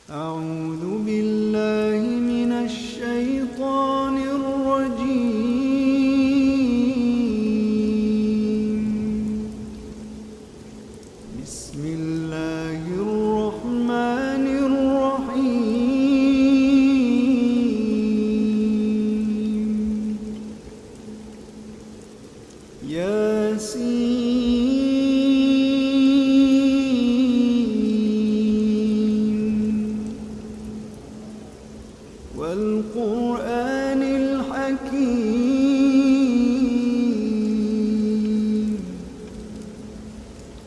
أعوذ بالله من الشيطان الرجيم. بسم الله الرحمن الرحيم. ياسين والقرآن الحكيم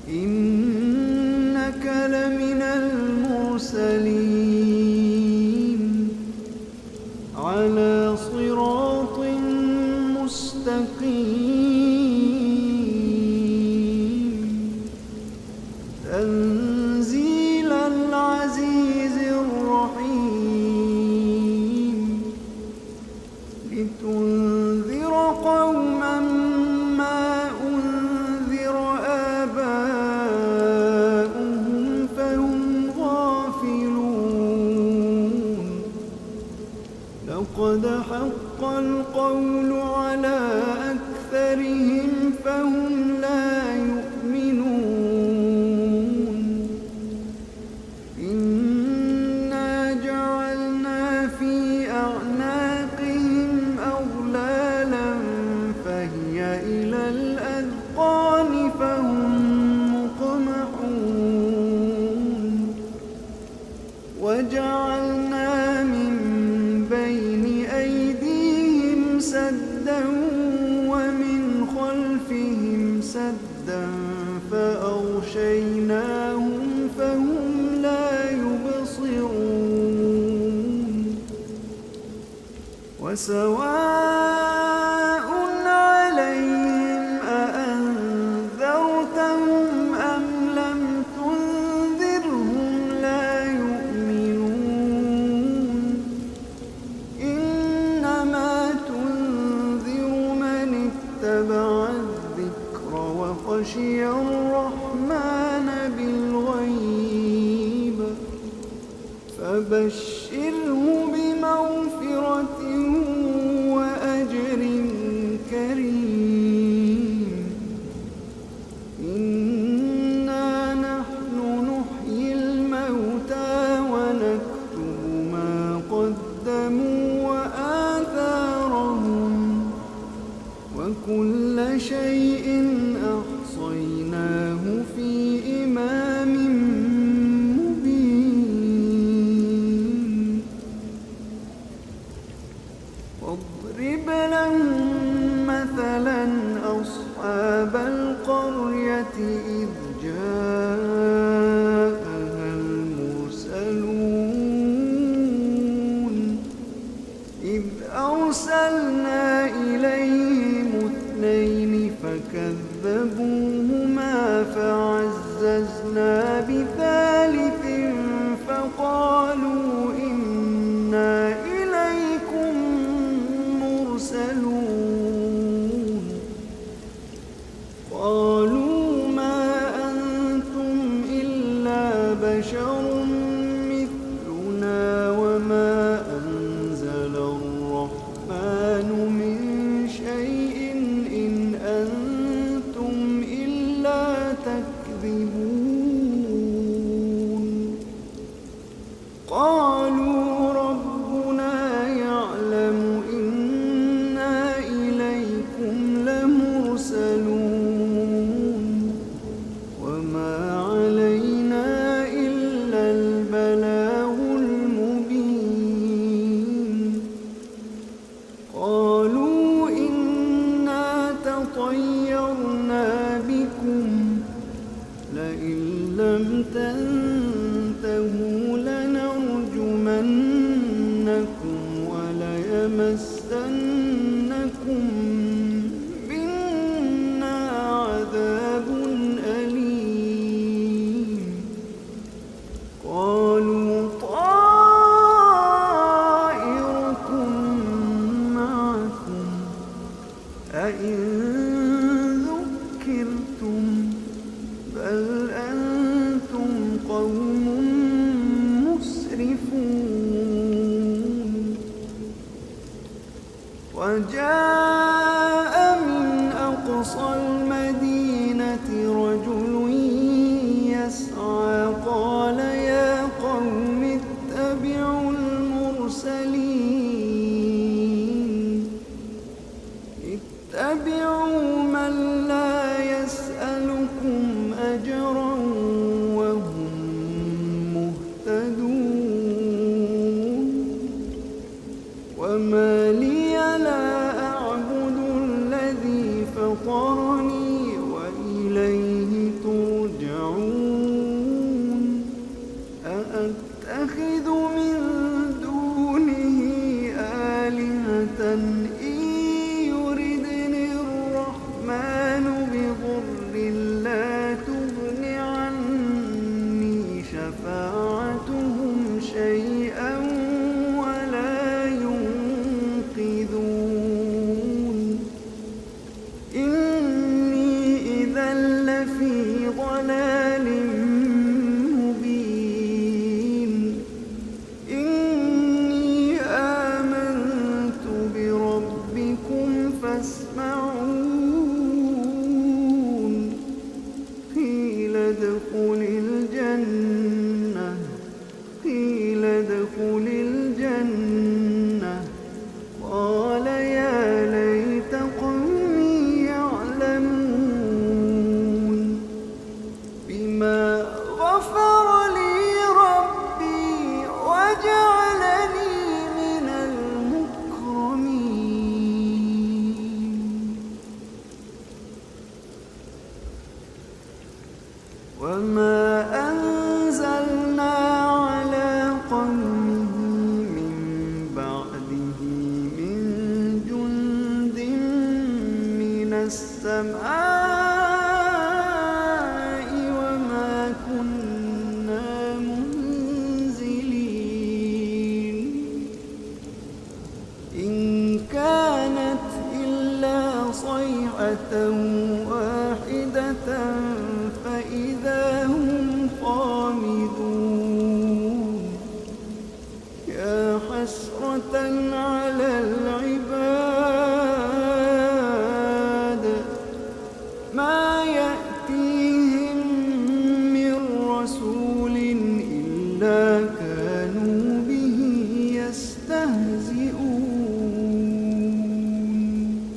إنك لمن المرسلين على صراط مستقيم تنزيل العزيز الرحيم لتنذر قوما ما أنذر آباؤهم فهم غافلون لقد حق القول على أكثرهم فهم لا يؤمنون إنا جعلنا في أعناقهم أغلالا فهي إلى الأذقان فهم مقمحون وجعلنا من بين أيديهم سدا ومن خلفهم سدا فأغشيناهم فهم لا يبصرون وسواء عليهم أأنذرتهم أم لم تنذرهم لا يؤمنون إنما تنذر من اتبع الذكر وخشي الرحمن بالغيب فبشره بمغفرة وأجر كريم إنا نحن نحيي الموتى ونكتب ما قدموا وآثارهم وكل شيء أحصيناه في إمام مبين واضرب لهم مثلا أصحاب القرية إذ جاءها المرسلون إذ أرسلنا إليهم اثنين فكذبوهما فعززنا بثالث فقالوا إنا إليكم مرسلون قالوا ما أنتم إلا بشر مثلنا وما أنزل الرحمن من شيء إن أنتم إلا تكذبون قالوا ربنا يعلم إنا إليكم لمرسلون وما علينا إلا البلاغ المبين قالوا إنا تطيرنا بكم لئن لم تنتهوا لنرجمنكم وليمسنكم منا عذاب أليم قالوا طائركم معكم أئن ذكرتم بل أنتم قوم مسرفون وجاء من أقصى المدينة رجل يسعى قال يا قوم اتبعوا المرسلين اتبعوا من لا يسألكم أجرا وهم مهتدون وما لي لا أعبد الذي فطرني وإليه ترجعون أأتخذ من دونه آلهة إن يردني الرحمن بضر لا تغن عني شفاعتهم شيئا ولا ينقذون إني إذا لفي ضلال مبين إني آمنت بربكم فاسمعون قيل ادخل الجنة قال يا ليت قومي يعلمون بما غفر لي ربي وجعلني من المكرمين وما أنزلنا على قومه من بعده من جند من السماء وما كنا منزلين إن كانت إلا صيحة واحدة فإذا هم خامدون يا حسرة على العباد ما يأتيهم من رسول إلا كانوا به يستهزئون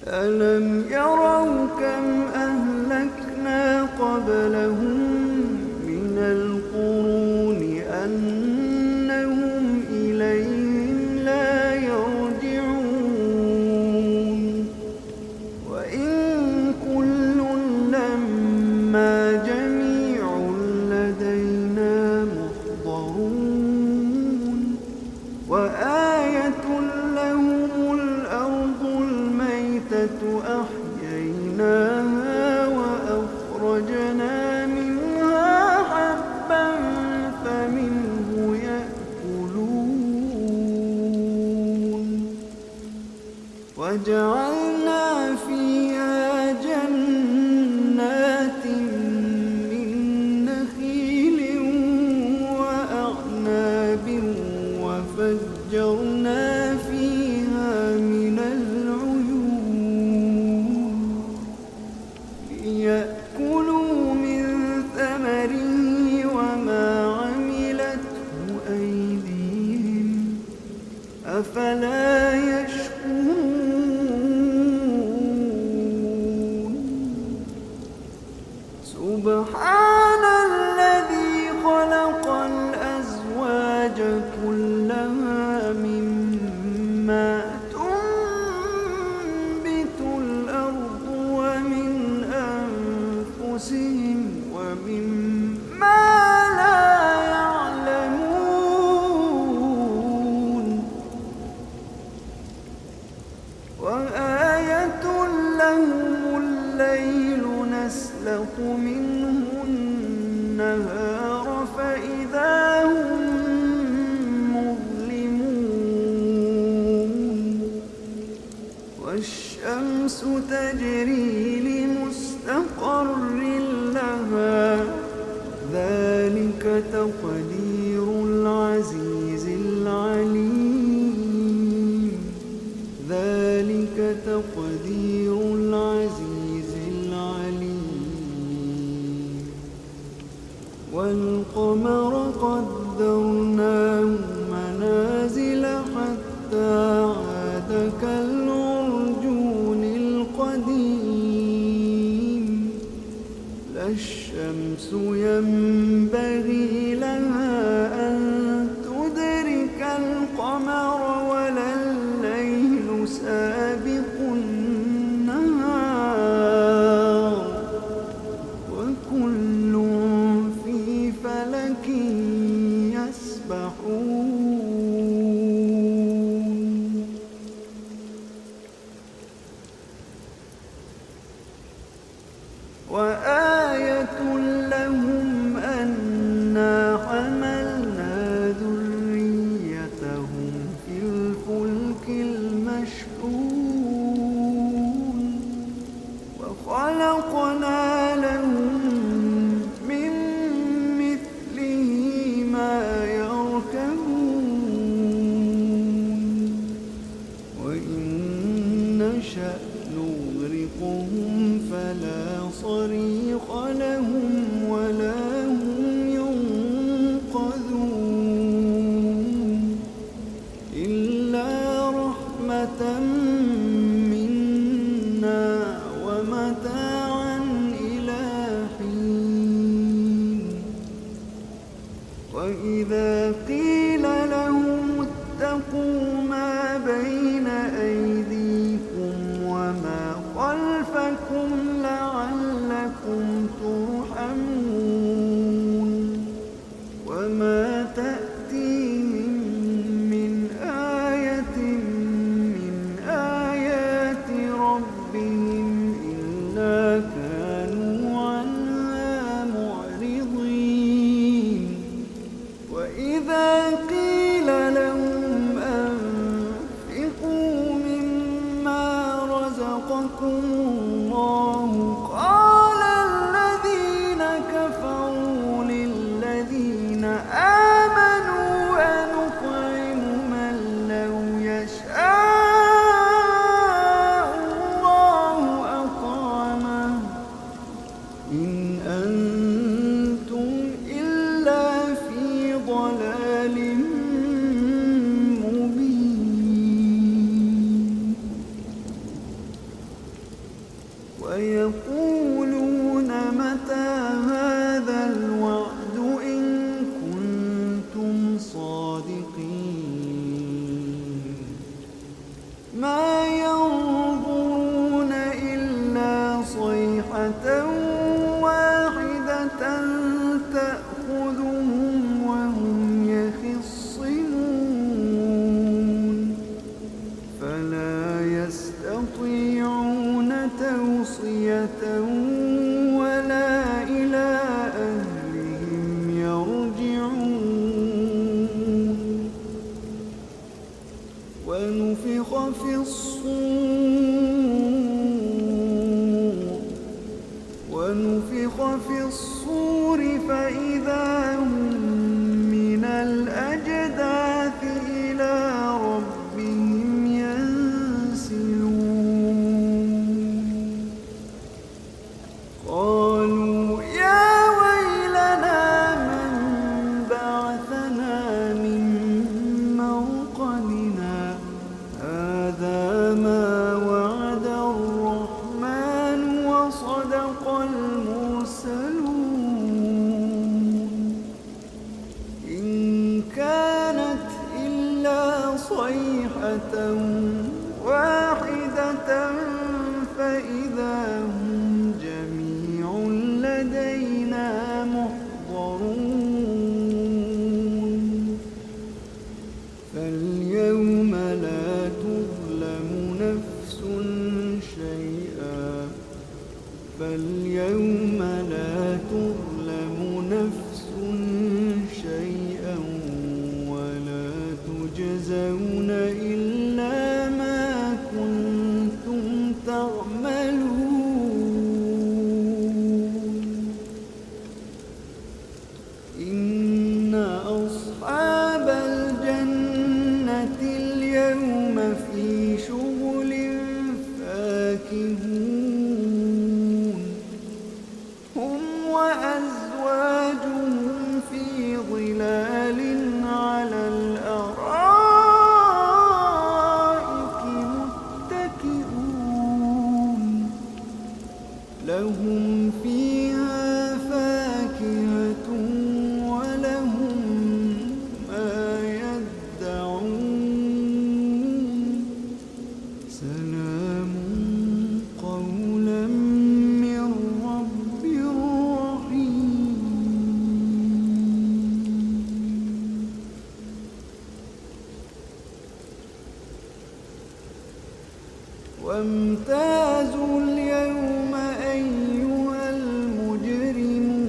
ألم يروا كم أهلكنا قبلهم من القرون أنهم إليهم لا يرجعون وإن كل لما جميع لدينا محضرون وآية لهم الأرض الميتة أحييناها وأخرجنا منها حبا فمنه يأكلون وجعلنا فيها جنات من نخيل وأعناب وفجرنا فيها من العيون ليأكلوا من ثمره وما عملته أيديهم أفلا يشكرون سبحان الذي خلق الأزواج كلها مما تنبت الأرض ومن أنفسهم ومما لا يعلمون وآية لهم الليل نسلخ منه النهار فإذا هم مظلمون والشمس تجري لمستقر لها ذلك تقدير والقمر قدرناه منازل حتى عاد كالعرجون القديم لا الشمس ينبغي لها أن تدرك القمر ولا الليل سابق النهار وكل في فلك يسبحون وآية لهم أنا حملنا ذريتهم في الفلك المشحون وخلقنا لهم من مثله ما يركبون وإن نشأ نغرقهم فلا صريخ لهم ولا هم ينقذون إلا رحمة منا ومتاعا إلى حين وإذا قيل لهم اتقوا ما بين أيديكم وما خلفكم لعلكم ترحمون وما تأتيهم من آية من آيات ربهم إلا كانوا عنها معرضين وإذا قيل لهم أنفقوا مما رزقكم الله قال الذين كفروا للذين آمنوا أنطعم من لو يشاء الله أطعمه إن أنتم إلا في ضلال مبين ويقولون متى هذا الوعد إن كنتم صادقين ما ينظرون إلا صيحة واحدة تأخذهم وهم يخصمون فلا يستطيعون توصية ولا إلى أهلهم يرجعون ونفخ في الصور فإذا هم من الأجداث إلى ربهم ينسلون قالوا يا ويلنا من بعثنا من مرقدنا هذا ما وعد الرحمن وصدق المرسلون إن كانت إلا صيحة واحدة فإذا هم جميع لدينا محضرون فاليوم لا تظلم نفس شيئا ولا تجزون إلا ما كنتم تعملون إن أصحاب الجنة اليوم في شغل فاكهون هم وأزواجهم وامتازوا اليوم أيها المجرمون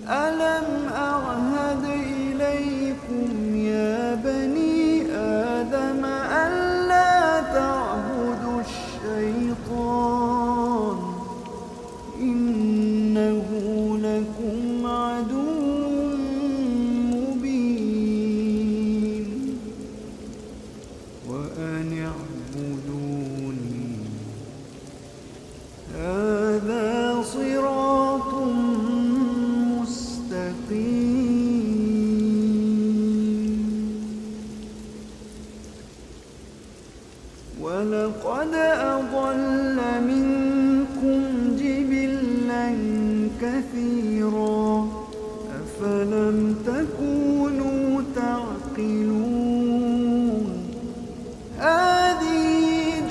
ألم أعهد إليكم يا بني آدم ألا تعبدوا الشيطان إنه لكم عدو مبين وأن اعبدوني هذا صراط مستقيم ولقد أضل منكم جبلا كثيرا أفلم تكونوا تعقلون هذه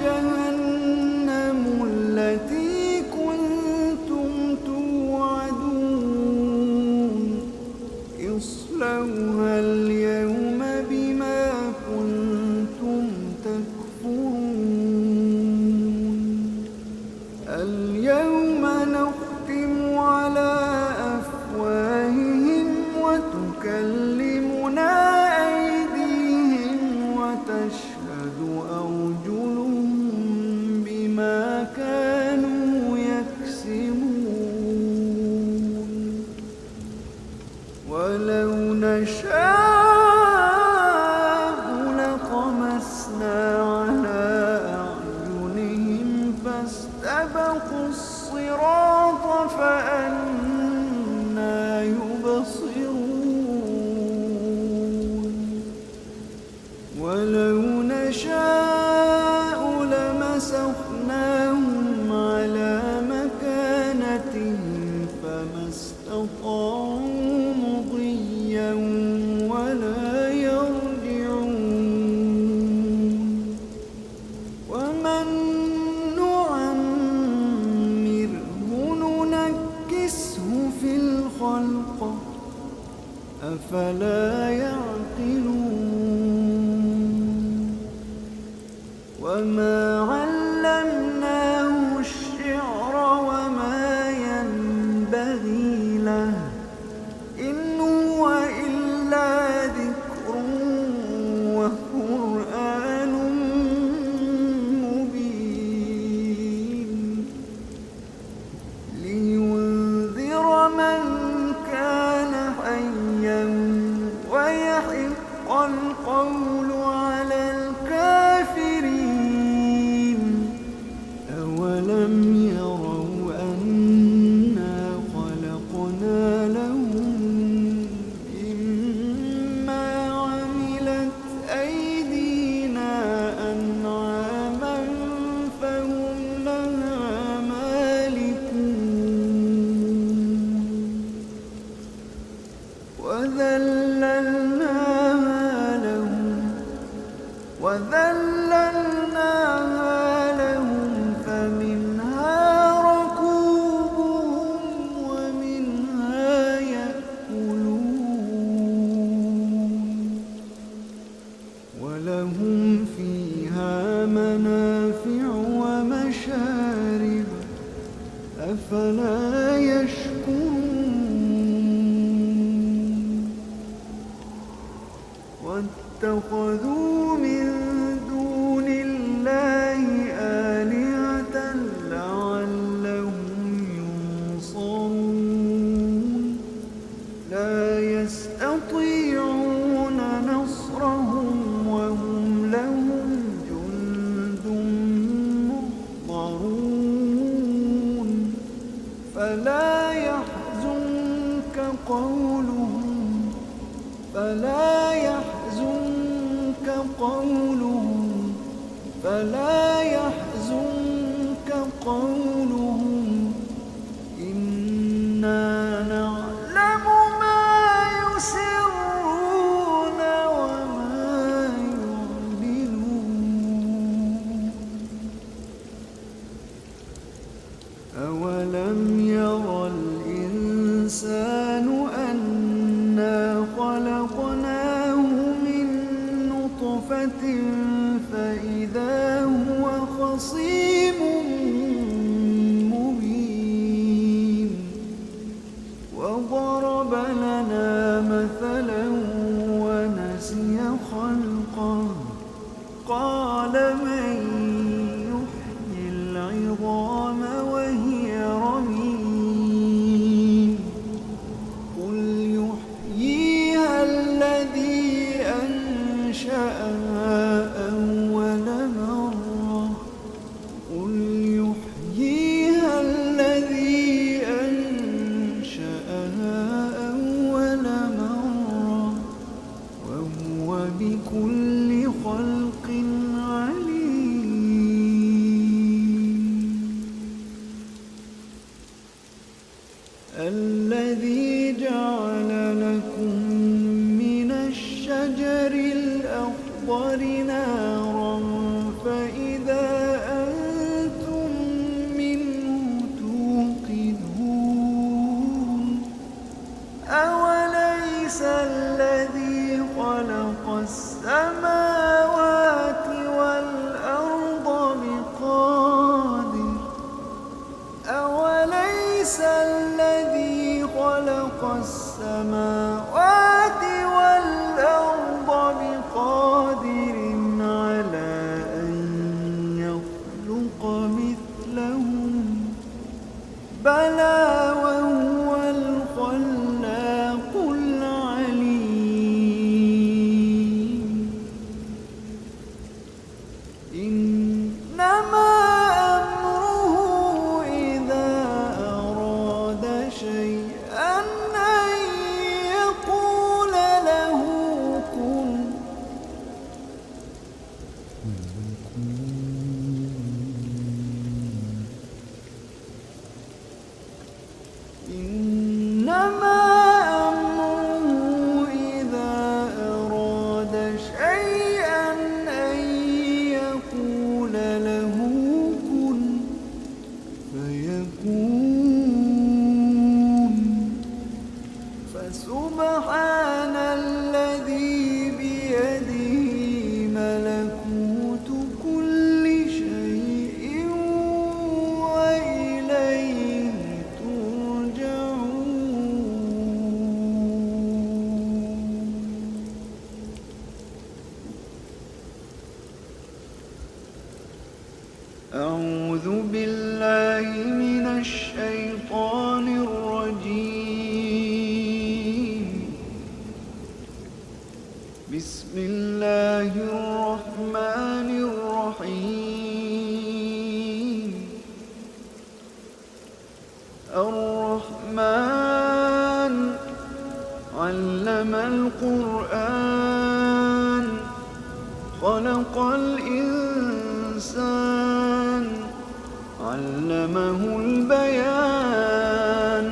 جهنم التي كنتم توعدون اصلوها اليوم بما كنتم تكفرون اليوم نختم على أفواههم وتكلمنا أيديهم وتشهد أرجلهم بما كانوا يكسبون ولو نشاء لطمسنا على أعينهم فاستبقوا الصراط فأنى يبصرون ولو نشاء لمسخناهم على مكانتهم فما استطاعوا مضيا ولا يرجعون ومن نعمره ننكسه في الخلق أفلا يعقلون وما علمناه الشعر وما ينبغي له إن هو إلا ذكر وقرآن مبين لينذر من كان حيا ويحق القول على الكافرين أولم يروا أنا خلقنا لهم مما عملت أيدينا أنعاما فهم لها مالكون وذللناها لهم فمنها ركوبهم ومنها يأكلون ولهم فيها منافع ومشارب أفلا يشكرون واتخذوا من دون الله آلهة لعلهم ينصرون لا يستطيعون نصرهم وهم لهم جند محضرون فلا يحزنك قولهم إنا نعلم ما يسرون وما يعلنون أولم ير الإنسان أنا خلقناه من نطفة فإذا ضرب لنا مثلا ونسي خلقه قال من يحيي العظام وهي رميم قل يحييها الذي أنشأها أول مرة قل يحييها الذي أنشأها أول مرة وهو بكل خلق عليم الذي جعل لكم من الشجر الأخضر نارا فإذا أنتم منه توقدون أوليس الذي خلق السماوات والأرض بقادر أوليس الذي خلق السماوات والأرض بقادر على أن يخلق مثلهم بلى وهو الخلاق العليم إنما أمره إذا أراد شيئا أن يقول له كن إنما أمره إذا أراد شيئا أن يقول له كن فيكون فسبحان الذي بيده ملكوت كل شيء وإليه ترجعون أعوذ بالله من الشيطان الرجيم بسم الله الرحمن الرحيم الرحمن علم القرآن خلق الإنسان علمه البيان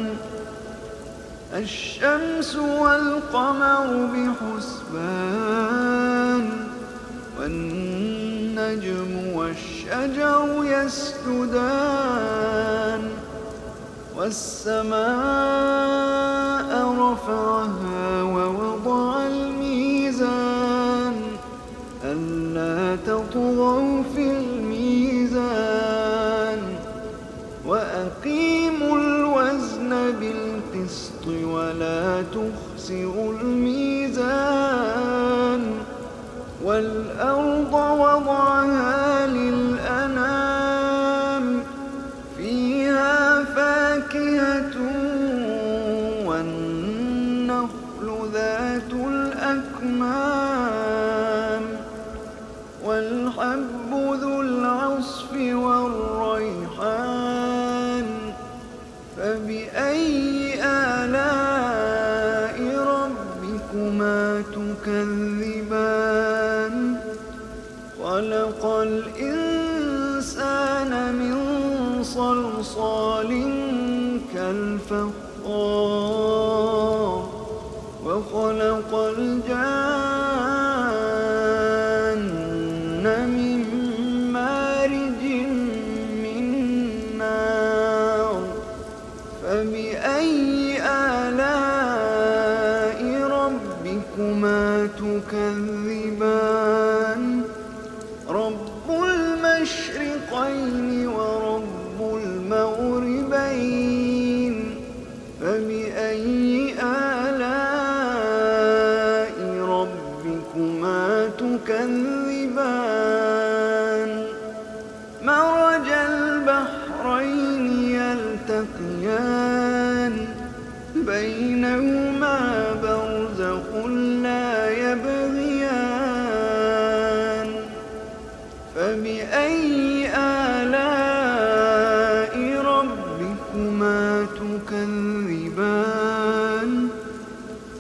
الشمس والقمر بحسبان والنجم والشجر يسجدان والسماء رفعها ووضع الميزان ألا تطغوا في الميزان وأقيموا الوزن بالقسط ولا تخسروا الميزان والأرض وضعها للأنام فيها فاكهة والنخل ذات الأكمام والحب ذو العصف والريحان فبأي آلاء ربكما تكذبان خلق الإنسان من صلصال كالفخار وخلق الجان من مارج من نار فبأي آلاء ربكما تكذبان رب المشرقين ورب المغربين فبأي آلاء ربكما تكذبان مرج البحرين يلتقيان بينهما برزخ لا يبغيان فبأي آلاء ربكما تكذبان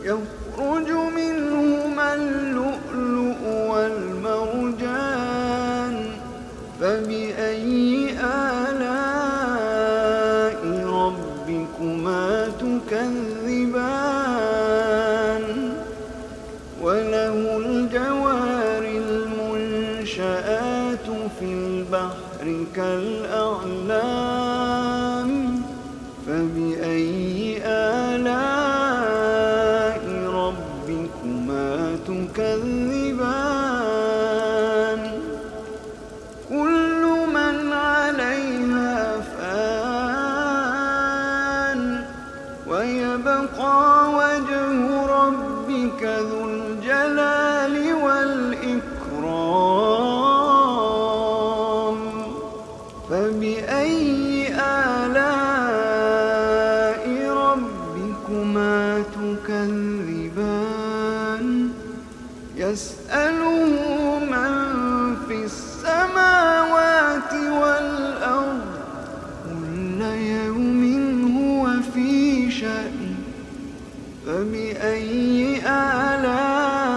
يخرج منهما اللؤلؤ والمرجان فبأي آلاء ربكما تكذبان وله الجوار المنشآت في البحر كالأعلام فبأي آلاء ربكما تكذبان كل من عليها فان ويبقى وجه ربك ذو الجلال والإكرام فبأي آلاء ربكما تكذبان يسأله من في السماوات والأرض كل يوم هو في شأن فبأي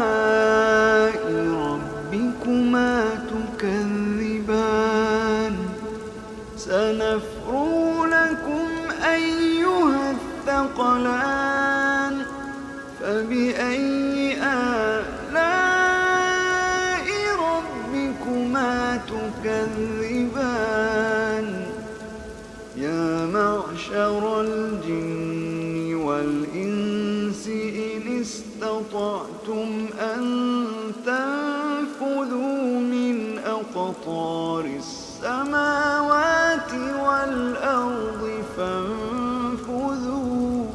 آلاء ربكما تكذبان سنفرغ لكم أيها الثقلان فبأي آلاء ربكما تكذبان يا معشر الجن والإنس إن استطعتم أن تنفذوا من أقطار السماوات والأرض فانفذوا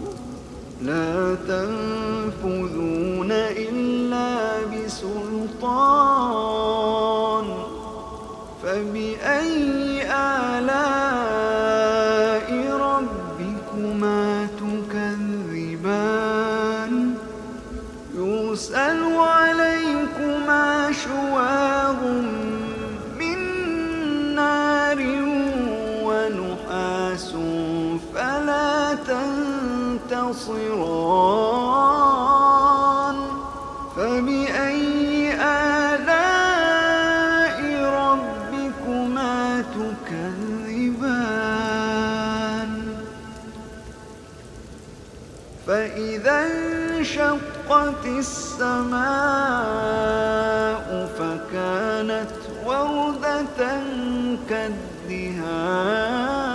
لا تنفذون إلا بسلطان فبأي آلاء ربكما تكذبان يرسل عليكما شواظ من نار ونحاس فلا تنتصران فبأي آلاء ربكما تكذبان فإذا انشقت السماء فكانت وردة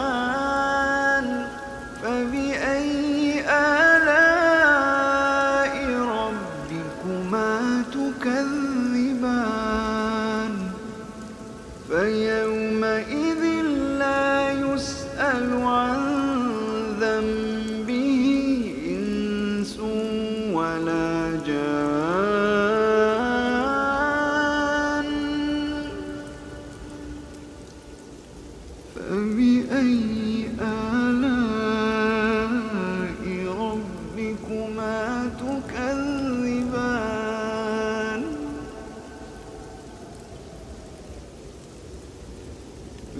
كالدهان فبأي آلاء ربكما تكذبان فيومئذ لا يسأل عن ذنبه إنس ولا جان فبأي آلاء ربكما تكذبان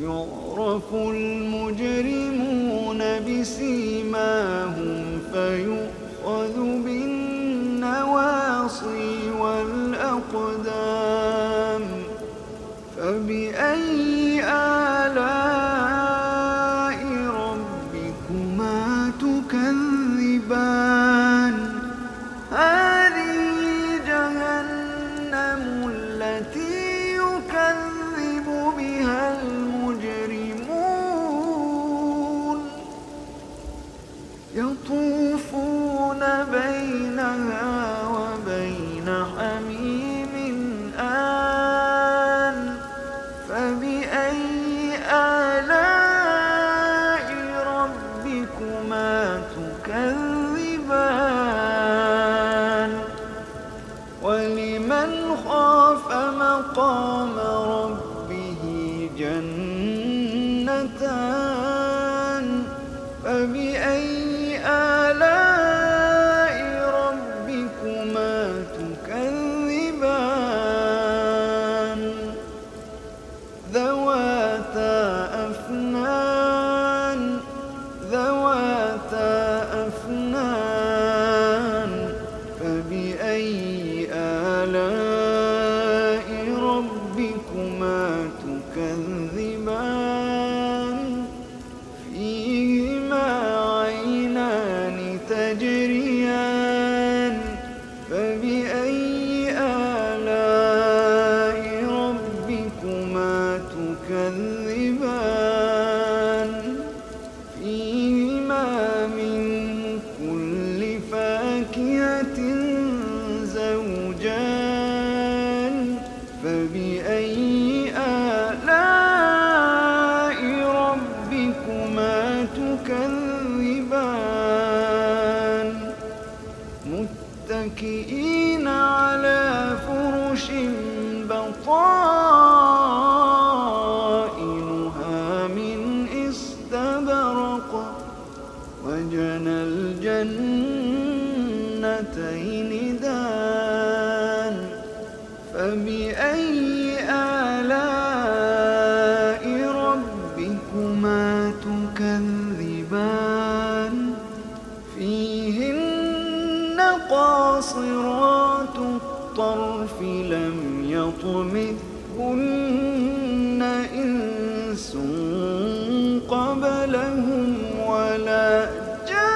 يعرف المجرمون بسيماهم فيؤخذ بالنواصي والأقدام فبأي آلاء ربكما تكذبان هذه جهنم التي يكذب بها المجرمون يطوفون بينها وبين حميم آن فبأي آلاء ربكما تكذبان أفنان فبأي آلاء ربكما تكذبان فيهما عينان تجريان فبأي آلاء ربكما تكذبان فيهما من كل فاكهة زوجان فبأي آلاء ربكما تكذبان متكئين على فرش بطائنها من استبرق وجنى الجنتين دان فبأي آلاء ربكما تكذبان فيهن قاصرات الطرف لم يطمثهن إنس قبلهم ولا جان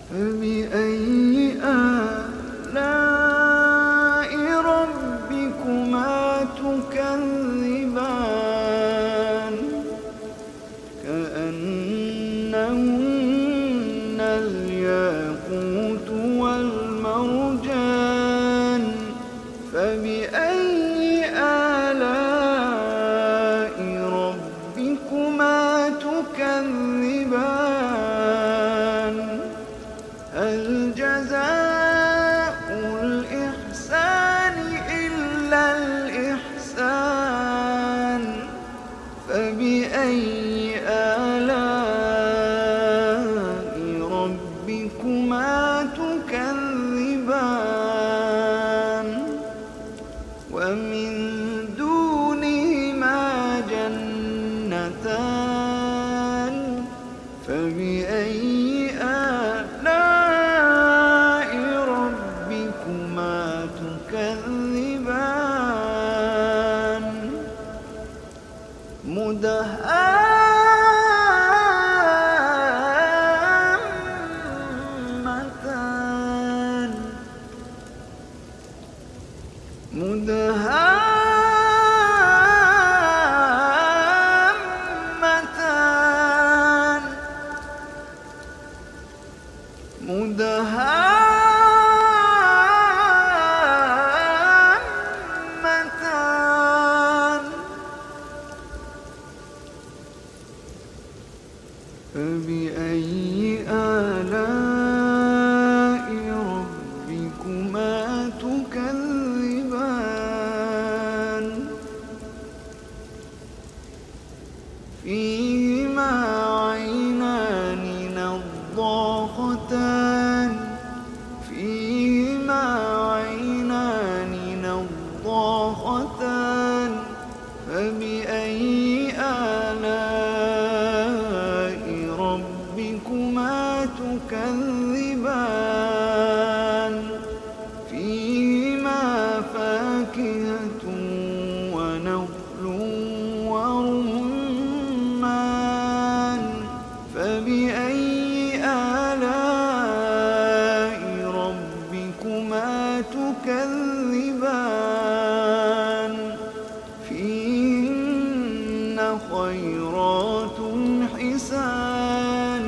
فبأي آلاء ربكما تكذبان كأنهن الياقوت والمرجان فبأي آلاء ربكما تكذبان هل جزاء الإحسان إلا الإحسان فبأي آلاء ربكما تكذبان ومن دونهما جنتان فبأي آلاء ربكما تكذبان مدهامتان مدهامتان فبأي آلاء ربكما تكذبان فيهما عينان نضاختان فيهما عينان نضاختان فبأي آلاء ربكما تكذبان فيهما فاكهة ونخل ورمان فبأي آلاء ربكما تكذبان فيهن خيرات حسان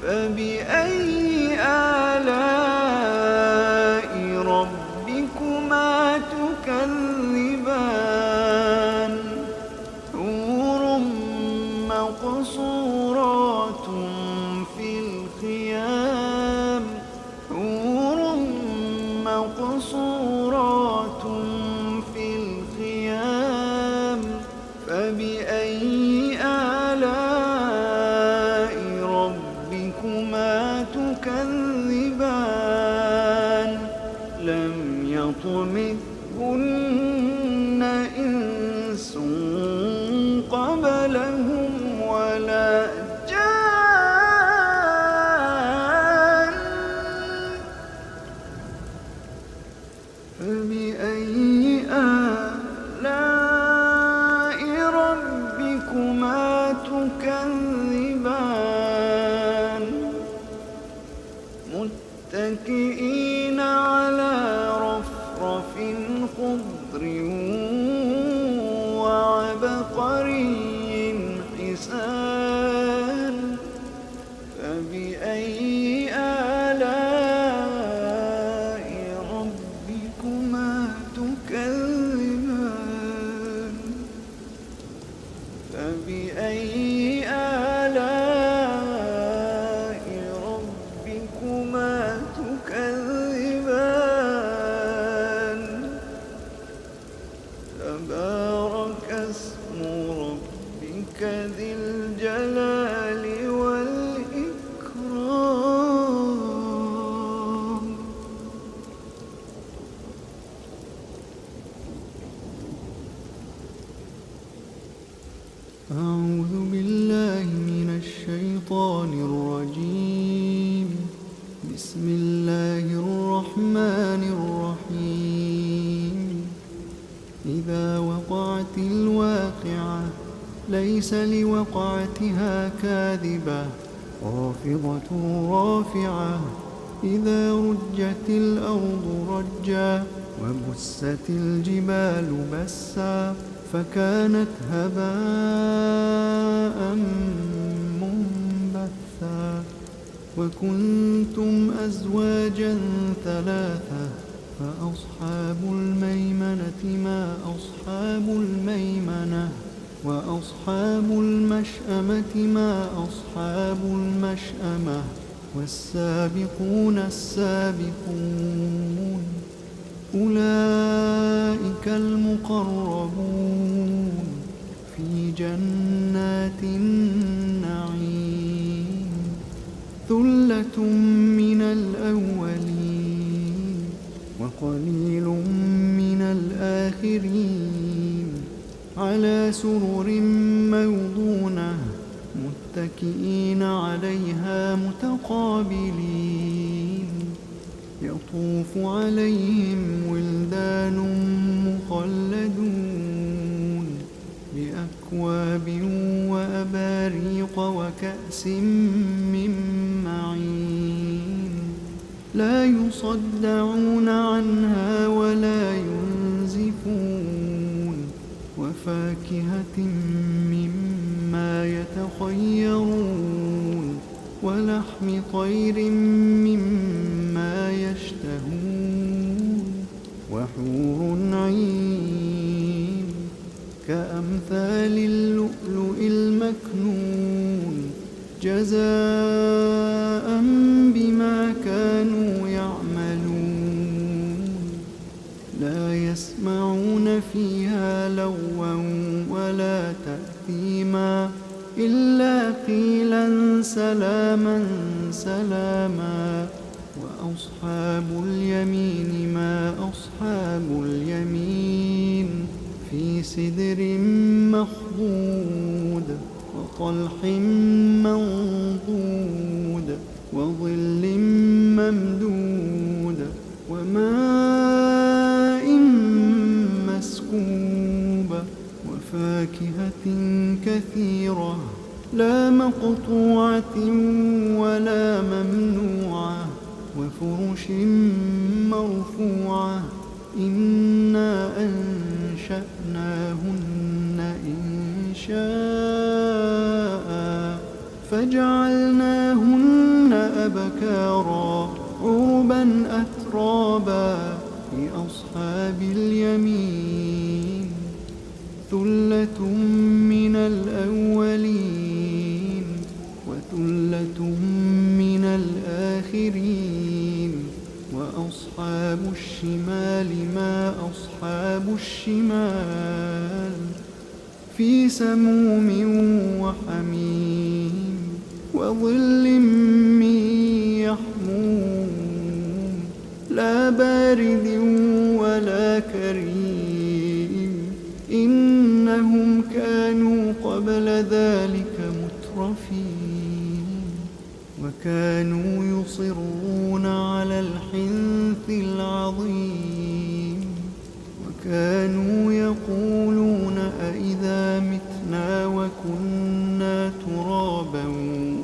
فبأي آلاء ربكما تكذبان حور مقصورات في الخيام حور مقصورات في الخيام فبأي آلاء ربكما تكذبان لم يطمثهن إنس لهم ولا جان فبأي آلاء ربكما تكذبان متكئين على رفرف خضر وعبقري حسان فبأي آلاء ربكما تكذبان فبأي آلاء ربكما تكذبان تبارك اسم ربك ذي الجلال والإكرام. أعوذ بالله من الشيطان الرجيم. بسم الله الرحمن الرحيم. إذا وقعت الواقعة ليس لوقعتها كاذبة خافضة رافعة إذا رجت الأرض رجا وبست الجبال بسا فكانت هباء منبثا وكنتم أزواجا ثلاثة فأصحاب الميمنة ما أصحاب الميمنة وأصحاب المشأمة ما أصحاب المشأمة والسابقون السابقون أولئك المقربون في جنات النعيم ثلة من الأولين وقليل من الآخرين على سرر موضونة متكئين عليها متقابلين يطوف عليهم ولدان مخلدون بأكواب وأباريق وكأس من معين لا يصدعون عنها ولا ينزفون وفاكهة مما يتخيرون ولحم طير مما يشتهون وحور عين كأمثال اللؤلؤ المكنون جزاء بما كانوا يعملون لا يسمعون فيها لغوا ولا تأثيما إلا قيلا سلاما سلاما وأصحاب اليمين ما أصحاب اليمين في سدر مخضود وطلح منضود وظل ممدود وماء مسكوب وفاكهة كثيرة لا مقطوعة ولا ممنوعة وفرش مرفوعة إنا أنشأناهن إنشاء فجعلناهن أبكارا عربا أترابا لأصحاب اليمين ثلة من الأولين وثلة من الآخرين وأصحاب الشمال ما أصحاب الشمال في سموم وحميم وظل من يحموم لا بارد ولا كريم إنهم كانوا قبل وكانوا يصرون على الحنث العظيم وكانوا يقولون أئذا متنا وكنا ترابا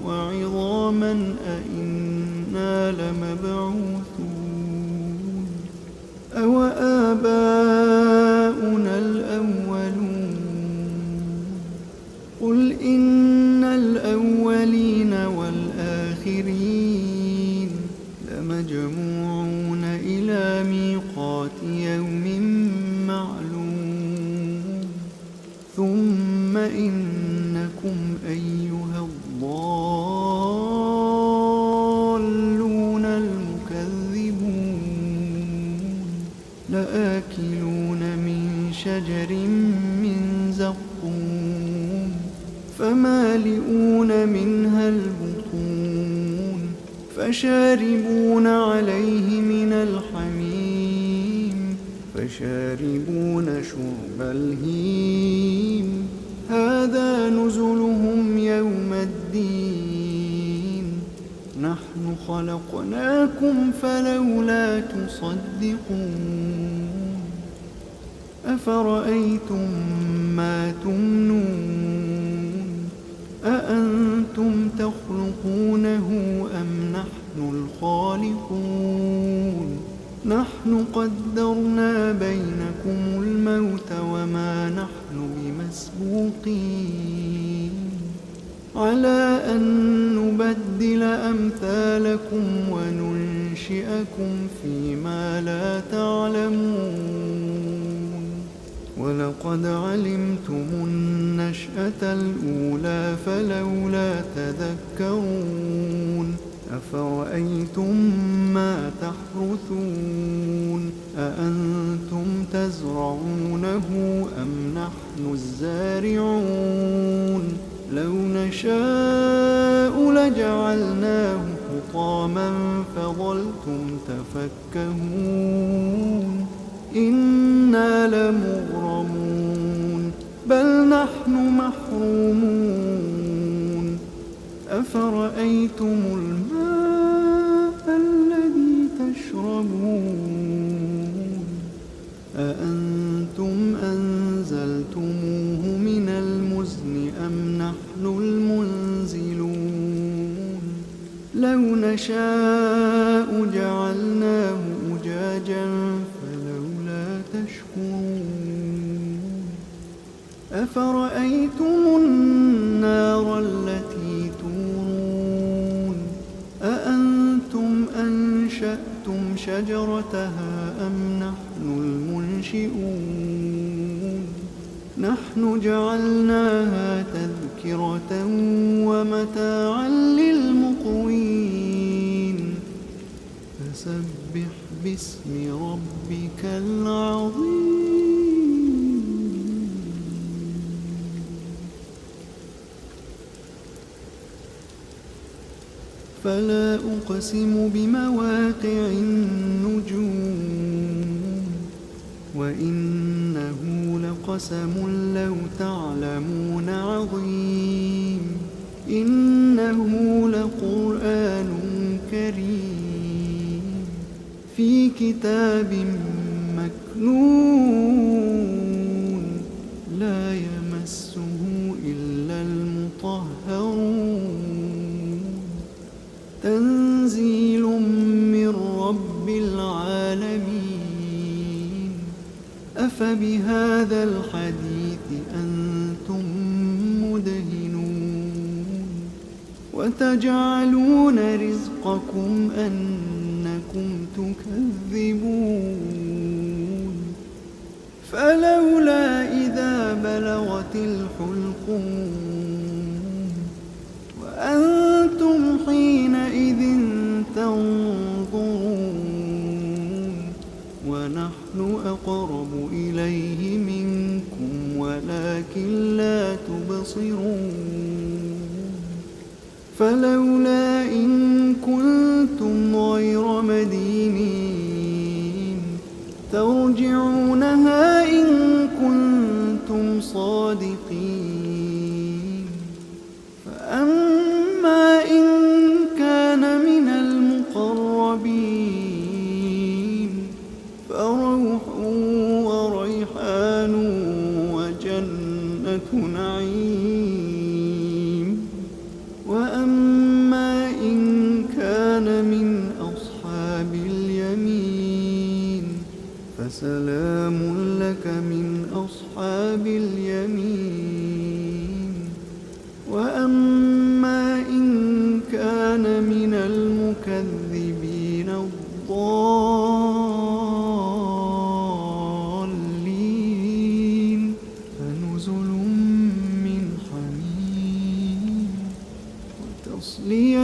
وعظاما أئنا لمبعوثون أوآباؤنا الأولون قل إن الأولين والآخرين لمجموعون إلى ميقات يوم معلوم ثم إنكم أيها الضالون المكذبون لآكلون من شجر من زقوم فمالئون منها البطون فشاربون عليه من الحميم فشاربون شرب الهيم هذا نزلهم يوم الدين نحن خلقناكم فلولا تصدقون أفرأيتم ما تمنون أأنتم تخلقونه أم نحن الخالقون نحن قدرنا بينكم الموت وما نحن بمسبوقين على أن نبدل أمثالكم وننشئكم فيما لا تعلمون ولقد علمتم النشأة الأولى فلولا تذكرون أفرأيتم ما تحرثون أأنتم تزرعونه أم نحن الزارعون لو نشاء لجعلناه حطاما فظلتم تفكهون إنا لمغرمون بل نحن محرومون أفرأيتم الماء الذي تشربون أأنتم أنزلتموه من المزن أم نحن المنزلون لو نشاء جعلناه أجاجا فلولا تشكرون أفرأيتم النار التي تورون أأنتم أنشأتم شجرتها أم نحن المنشئون نحن جعلناها تذكرة ومتاعا للمقوين فسبح باسم ربك العظيم فلا أقسم بمواقع النجوم وإنه لقسم لو تعلمون عظيم إنه لقرآن كريم في كتاب مكنون لا يمسه إلا المطهرون تنزيل من رب العالمين أفبهذا الحديث أنتم مدهنون وتجعلون رزقكم أنكم تكذبون فلولا إذا بلغت الحلقوم وأنتم حينئذ تنظرون ونحن أقرب إليه منكم ولكن لا تبصرون فلولا إن كنتم غير مدينين ترجعونها إن كنتم صادقين فأما إن كان من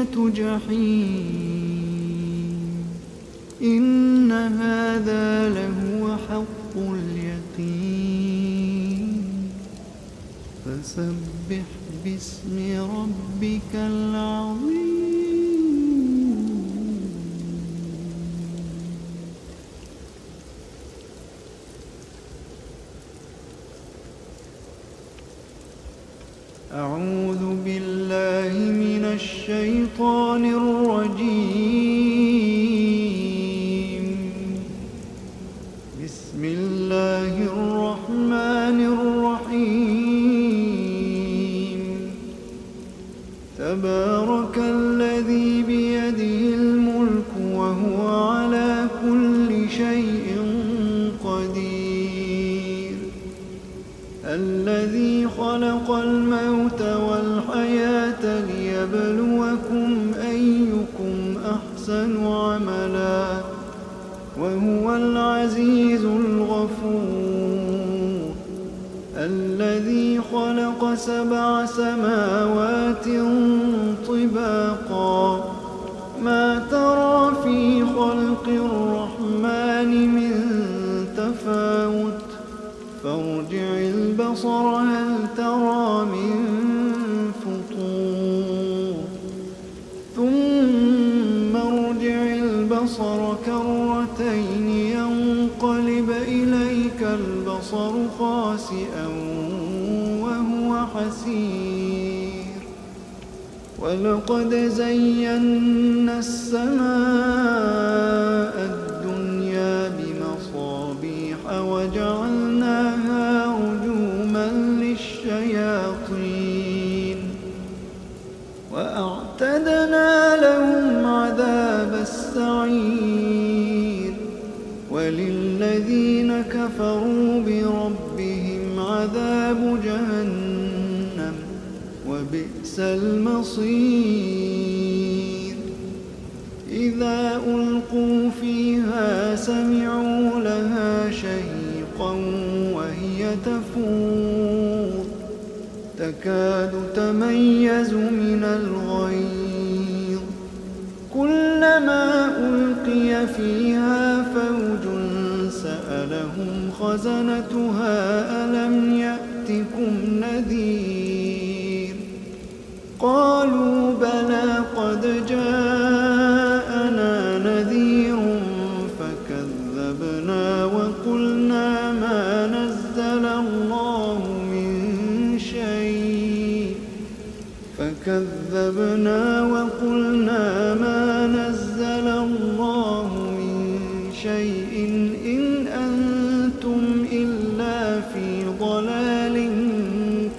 تصلية جحيم إن هذا لهو حق اليقين فسبح باسم ربك العظيم أعوذ بالله من الشيطان الرجيم بسم الله الرحمن الرحيم تبارك الذي بيده الملك وهو على كل شيء قدير الذي خلق الموت والحياة ليبلوكم أيكم أحسن عملا وهو العزيز الغفور الذي خلق 7 سماوات طباقا ما ترى في خلق الرحمن من تفاوت فارجع البصر هل ترى من فطور ثم ارجع البصر كرتين ينقلب إليك البصر خاسئا وهو حسير ولقد زينا السماء الدنيا بمصابيح وجعلناها رجوما للشياطين وأعتدنا لهم عذاب السعير وللذين كفروا بربهم عذاب جهنم وبئس المصير إذا ألقوا فيها سمعوا لها شهيقا وهي تفور تكاد تميز من الغيظ كلما ألقي فيها فوج سألهم خزنتها ألم يأتكم نذير قالوا بلى قد جاءنا نذير فكذبنا وقلنا ما نزل الله من شيء إن أنتم إلا في ضلال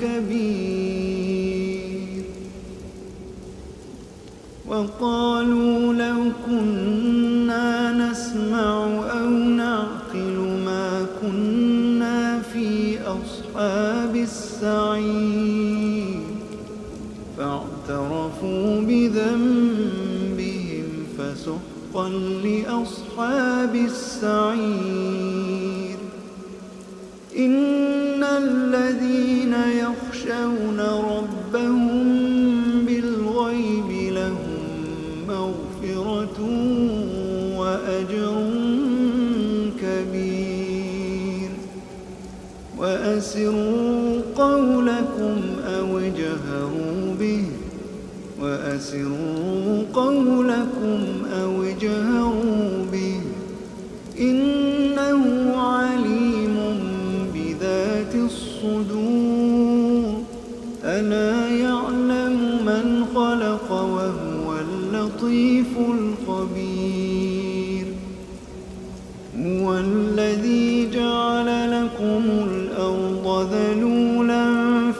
كبير وقالوا لو كنا نسمع أو نعقل ما كنا في أصحاب السعير فاعترفوا بذنبهم فسحقا لأصحاب السعير إن الذين يخشون ربهم بالغيب لهم مغفرة وأجر كبير وأسروا قولكم أو اجهروا به إنه عليم بذات الصدور ألا يعلم من خلق وهو اللطيف الخبير هو الذي جعل لكم الأرض ذلولا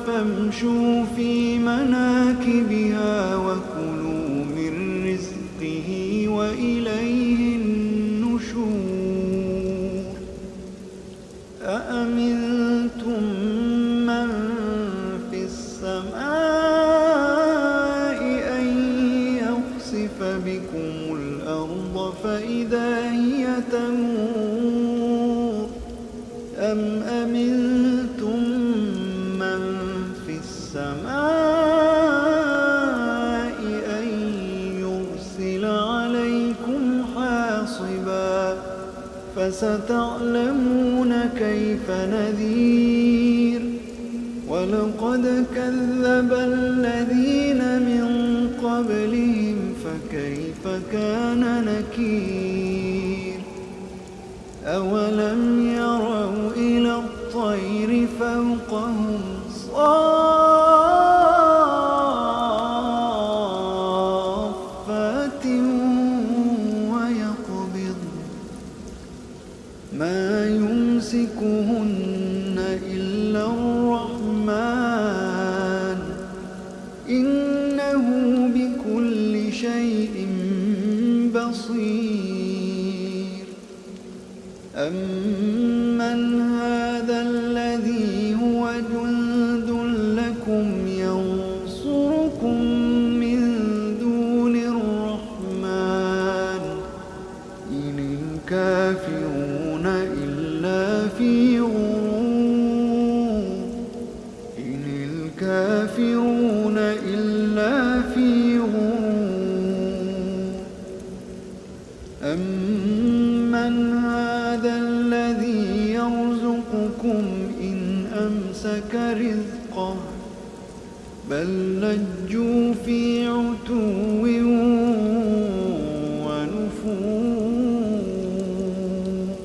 فامشوا في مناكبها وكلوا من رزقه وإليه النشور أأمنتم من في السماء أن يخسف بكم الأرض فإذا هي تمور أم أمنتم من في السماء أن فستعلمون كيف نذير ولقد كذب الذين من قبلهم فكيف كان نكير أولم يروا إلى الطير فوقهم صافات ويقبض ما يمسكهن إلا الرحمن إنه بكل شيء بصير أمن هذا الذي هو جند لكم ينصركم من دون الرحمن إن الكافرون إلا في غرور إن الكافرون إلا في غرور أمن هذا الذي يرزقكم إن أمسك رزقه بل لجوا في عتو ونفور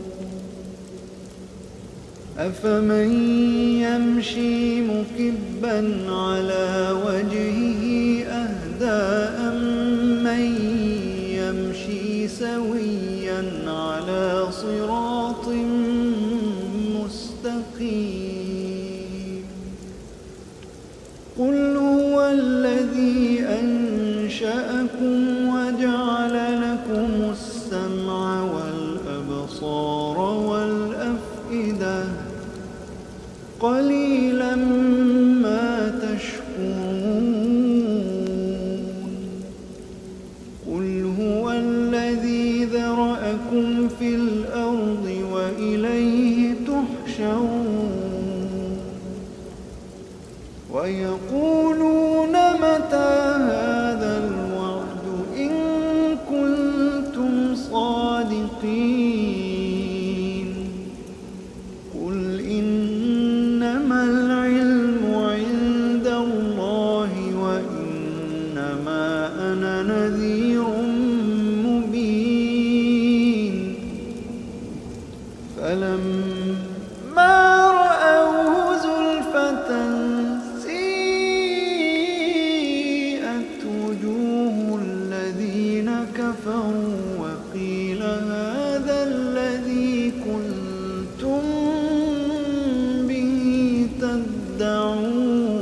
أفمن يمشي مكبا على وجهه أهدى أمن يمشي سويا على صراط مستقيم قل هو الذي أنشأكم وجعل لكم السمع والأبصار والأفئدة قليلا ما تشكرون قل هو الذي ذرأكم في الأرض وإليه تحشرون ويقولون متى هذا الوعد إن كنتم صادقين قل إنما العلم عند الله وإنما أنا نذير مبين فلما رأوه زلفة سيئت وجوه الذين كفروا وقيل هذا الذي كنتم به تدعون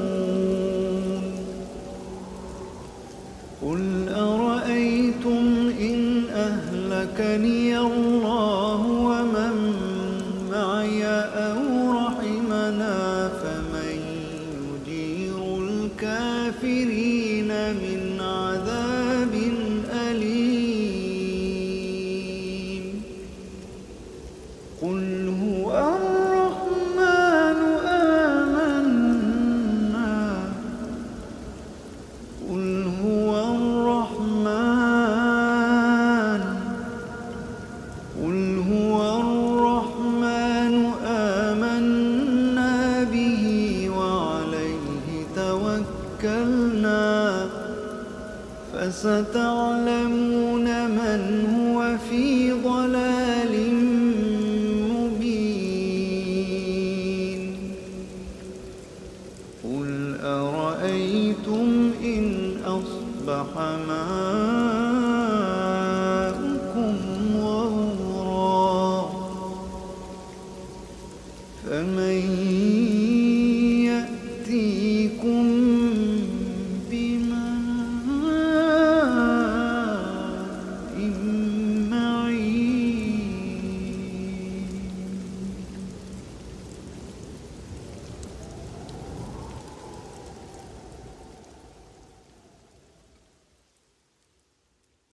قل أرأيتم إن أهلكني الله ومن معي أو رحمنا فمن يجير الكافرين من عذاب أليم قل هو الرحمن آمنا قل هو الرحمن قل هو الرحمن آمنا به وعليه توكلنا فستعلمون من هو في ضلال مبين قل أرأيتم إن أصبح ماؤكم